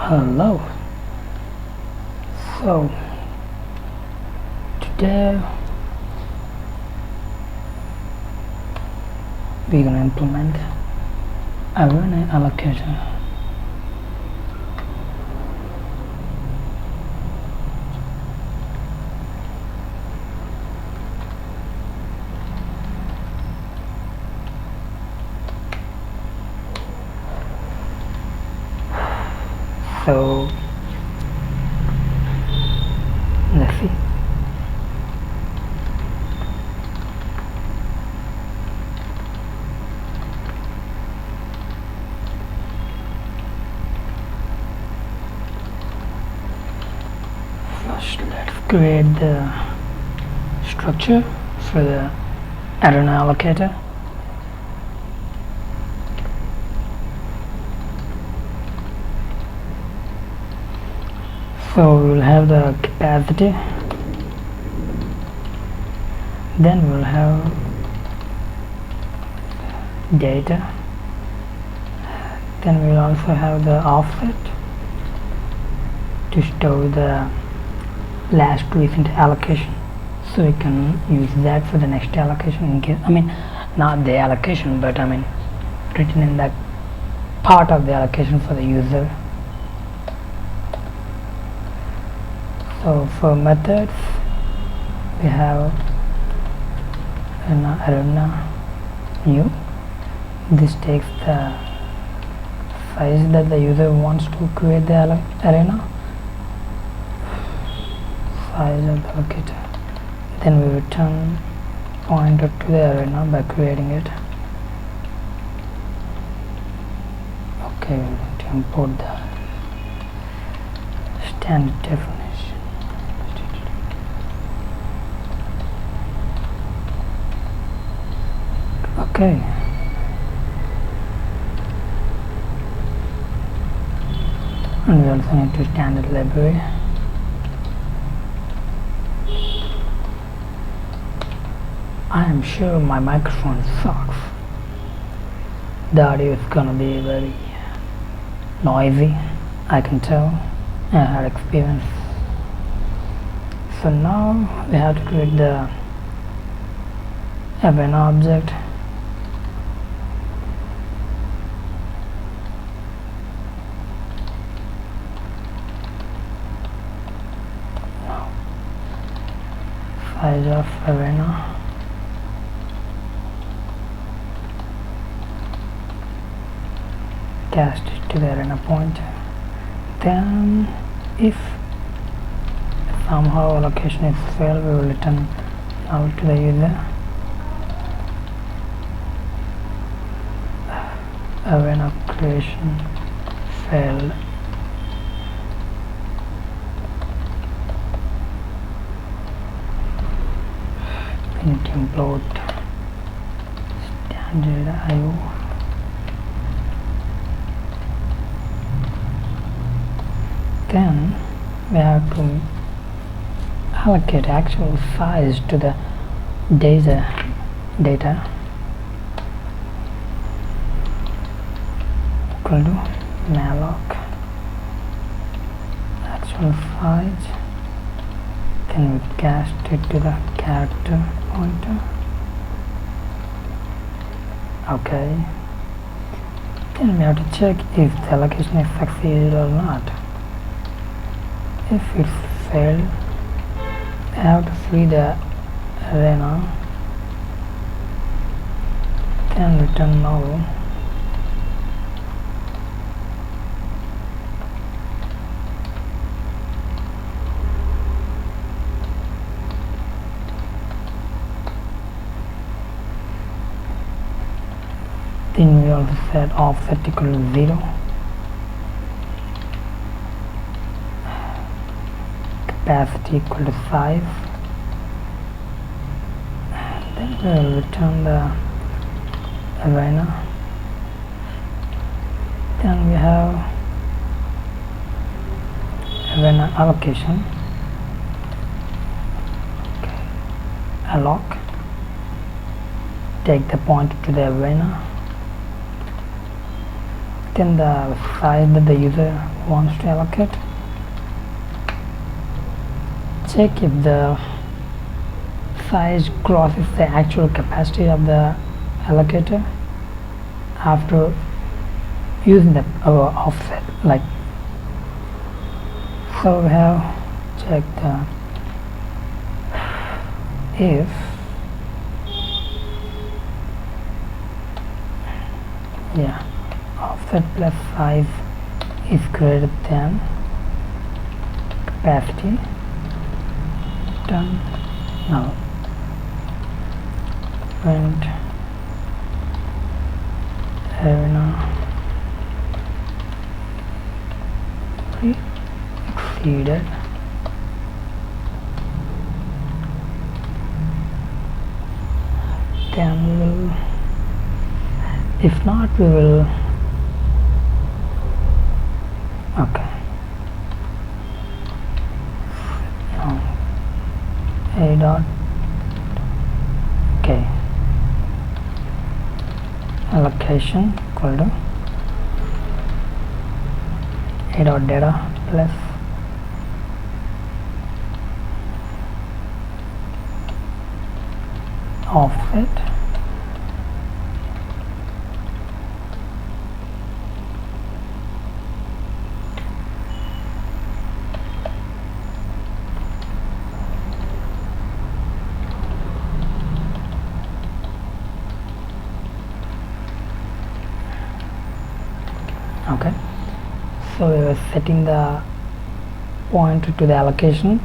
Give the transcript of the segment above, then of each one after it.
Hello. So today we're gonna implement an allocation. So let's see. First, let's create the structure for the arena allocator. So we'll have the capacity, then we'll have data, then we'll also have the offset to store the last recent allocation, so we can use that for the next allocation in case, not the allocation, but written in that part of the allocation for the user. So for methods we have an arena new. This takes the size that the user wants to create the arena, size of the allocator. Then we return pointer to the arena by creating it. Okay, we need to import the standard definition. Okay, and we also need to standard library. I am sure my microphone sucks. The audio is gonna be very noisy, I can tell. I had experience. So now we have to create the event object. Size of arena, cast it to the arena pointer. Then if somehow allocation is failed, we will return null to the user. Arena creation failed. We need to import standard IO. Then we have to allocate actual size to the data equal to malloc actual size. Then we cast it to the character pointer. Okay, then we have to check if the allocation is succeeded or not. If it failed, we have to free the arena, then return null. Then we also set offset equal to 0. Capacity equal to 5. Then we will return the arena. Then we have arena allocation. Okay. Alloc. Take the pointer to the arena. then the size that the user wants to allocate. Check if the size crosses the actual capacity of the allocator after using the offset. Like, so we have checked the if offset plus size is greater than capacity, done. Now print arena exceeded, then we will, if not we will, okay, now a dot, okay, allocation equal to a dot data plus offset okay. So we were setting the pointer to the allocation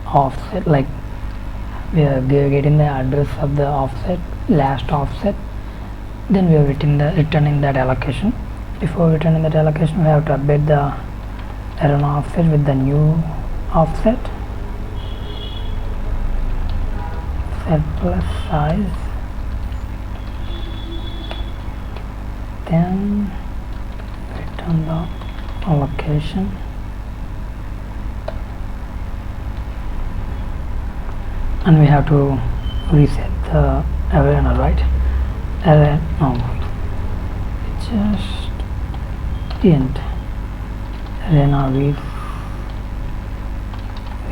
offset, like we are getting the address of the offset, last offset, then we are returning that allocation. Before returning that allocation, we have to update the arena offset with the new offset, set plus size, then return the allocation, and we have to reset the arena, right? No, just int arena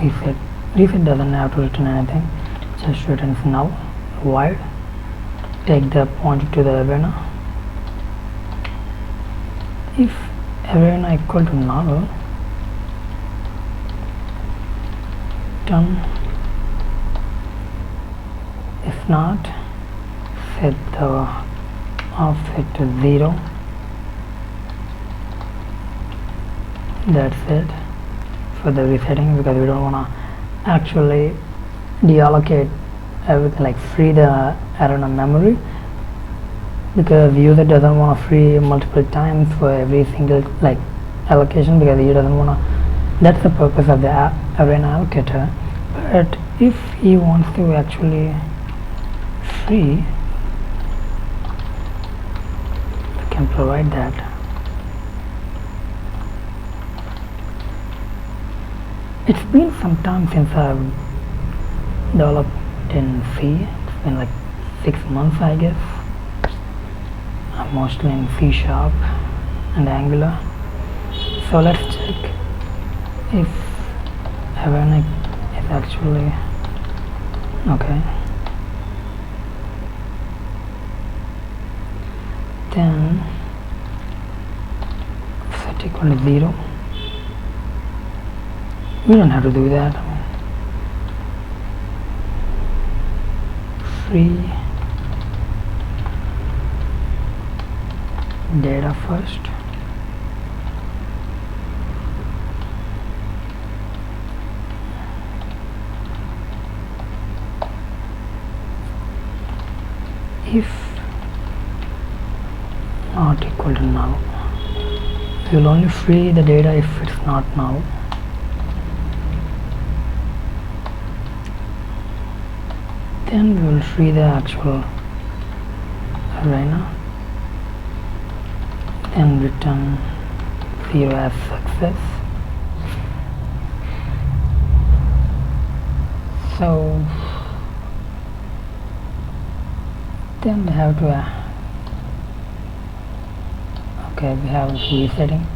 reset doesn't have to return anything, just returns null void, take the pointer to the arena. If arena equal to null, done. If not, set the offset to 0. That's it for the resetting, because we don't want to actually deallocate everything, like free the arena memory, because the user doesn't want to free multiple times for every single like allocation, because he doesn't want to. That's the purpose of the arena allocator. But if he wants to actually free, we can provide that. It's been some time since I've developed in C. It's been like 6 months, I guess. I'm mostly in C# and Angular. So let's check if arena is actually okay. Then set equal to 0. We don't have to do that. Free data first. If not equal to null, we will only free the data if it's not null. Then we will free the actual arena and return 0 as success. So then we have to Okay, we have resetting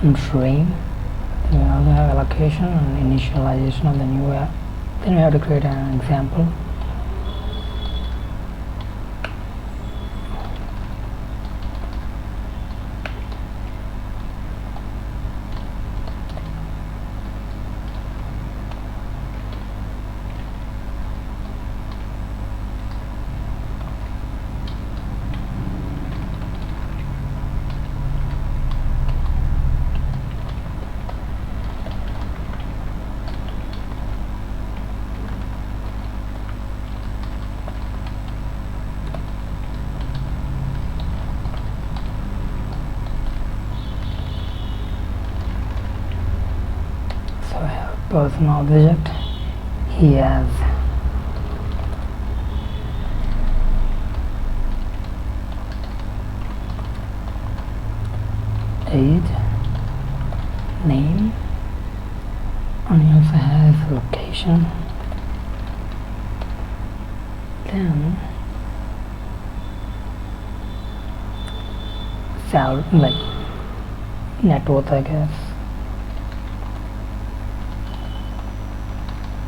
and frame. We also have allocation and initialization of the new app. Then we have to create an example. So I have a person object. He has age, name, and he also has location. Then salary, like net worth, I guess.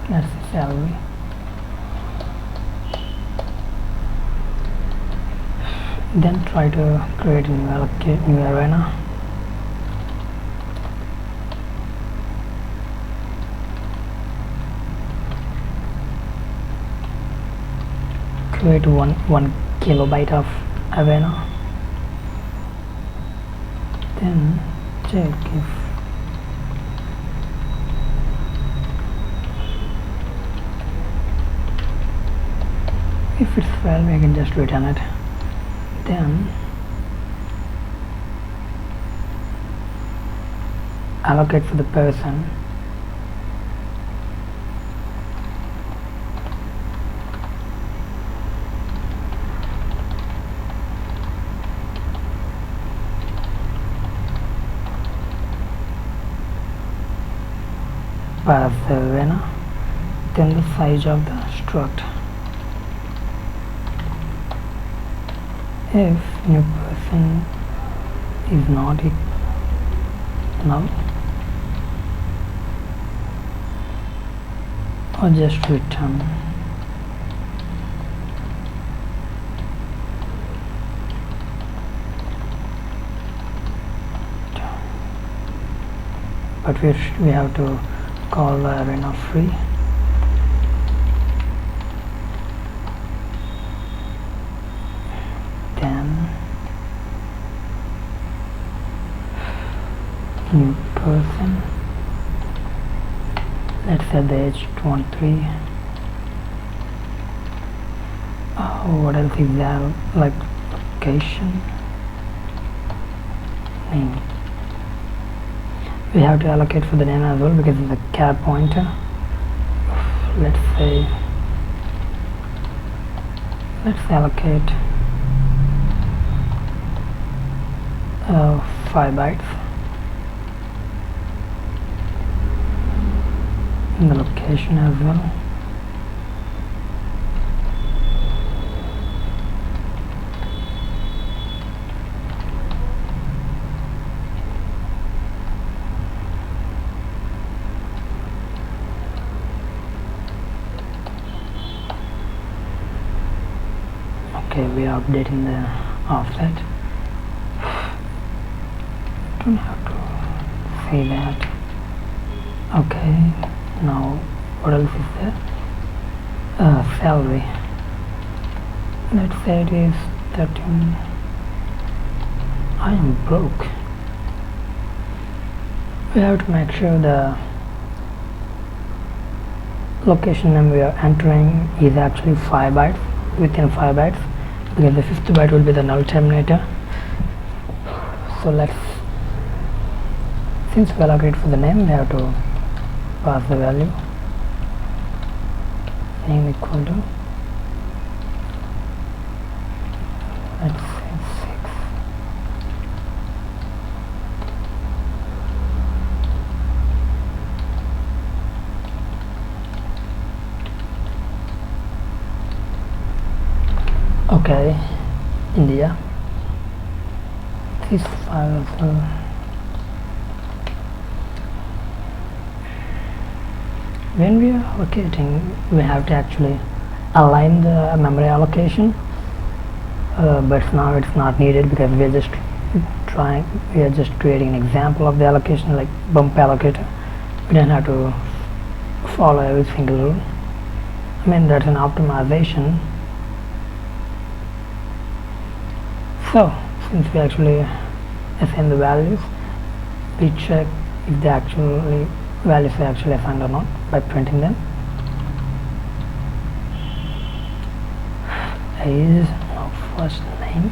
That's the salary. Then try to create a new arena. Create one kilobyte of arena. Then check if it's failed, we can just return it. Then allocate for the person. Pass the arena. Then the size of the struct. If new person is not null, or just return. But we have to call the arena free. Then new person, let's set the age 23. What else is there? Like location, name. We have to allocate for the name as well because it's a char pointer. Let's allocate 5 bytes. And the location as well. Okay, we are updating the offset. Don't have to say that. Okay, now what else is there? Salary. Let's say it is 13. I am broke. We have to make sure the location name we are entering is actually 5 bytes, within 5 bytes, because the 5th byte will be the null terminator. So since we allocate for the name, we have to pass the value name equal to, let's say 6. Okay, India. this file as well. When we are allocating, we have to actually align the memory allocation, but now it's not needed because we are just creating an example of the allocation, like bump allocator. We don't have to follow every single rule. I mean, that's an optimization. So since we actually assign the values, we check if the actually values are actually assigned or not by printing them. Is no first name,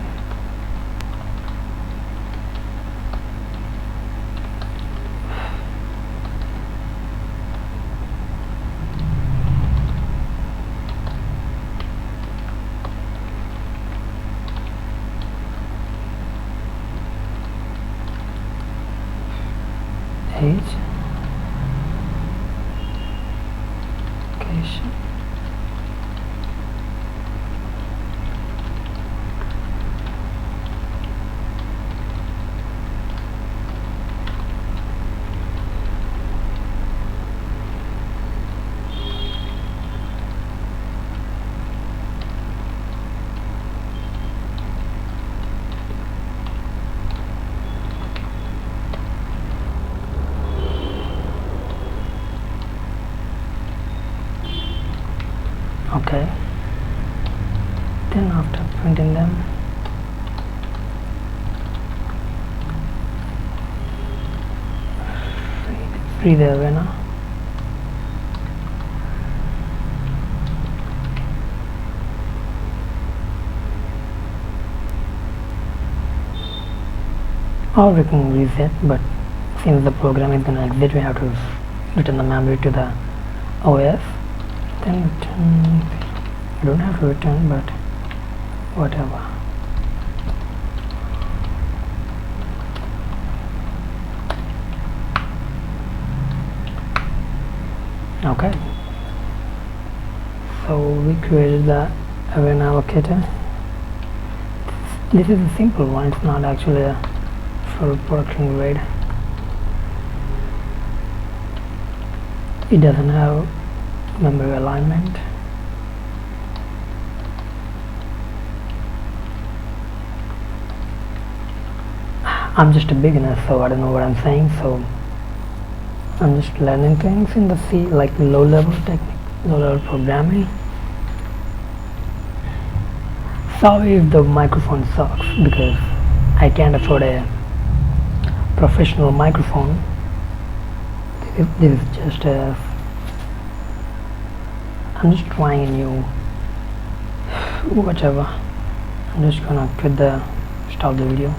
age, location, okay. Then after printing them, free the arena. Or we can reset, but since the program is going to exit, we have to return the memory to the OS. Then return, you don't have to return, but whatever. Okay, so we created the event allocator. This is a simple one, it's not actually a full production grade. It doesn't have memory alignment. I'm just a beginner, so I don't know what I'm saying, so I'm just learning things in the C, like low level technique, low level programming. Sorry if the microphone sucks because I can't afford a professional microphone. This is just a, I'm just trying a new whatever. I'm just gonna quit the stop the video.